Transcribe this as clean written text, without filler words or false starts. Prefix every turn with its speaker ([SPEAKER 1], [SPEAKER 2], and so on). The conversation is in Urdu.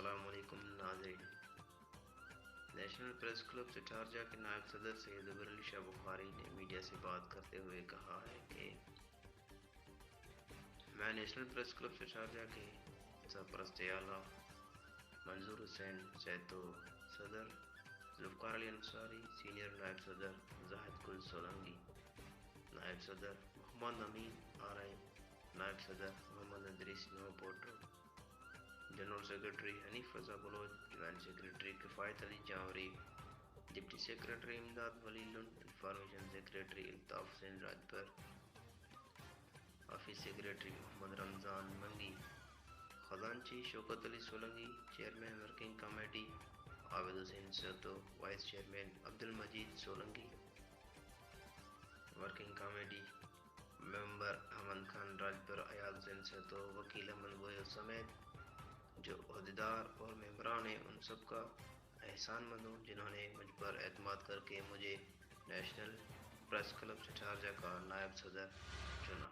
[SPEAKER 1] السلام علیکم ناظرین۔ نیشنل پریس کلب سے شارجہ کے نائب صدر سید عبر علی شاہ بخاری نے میڈیا سے بات کرتے ہوئے کہا ہے کہ میں نیشنل پریس کلب سے شارجہ کے سرپرست اعلیٰ منظور حسین سیتو، صدر ذوالفقار علی انصاری، سینئر نائب صدر زاہد گل سولنگی، نائب صدر محمد امین آرائن، نائب صدر محمد ادریس نو پوٹرو، جنرل سیکرٹری حنیف رضا بلوچ، جوائنٹ سیکرٹری کفایت علی جاوری، ڈپٹی سیکرٹری امداد ولی لنڈ، information secretary Altaf Hussain Rajpar, office secretary محمد رمضان منگی، خزانچی Shaukat Ali Solangi, chairman working committee عابد حسین Setu, vice chairman Abdul Majeed Solangi, working committee ممبر احمد خان راجپر، ایاز حسین سیتو، وکیل امن گوئل سمیت جو عہدیدار اور ممبران ہیں، ان سب کا احسان مند ہوں جنہوں نے مجھ پر اعتماد کر کے مجھے نیشنل پریس کلب سے شارجہ کا نائب صدر چنا۔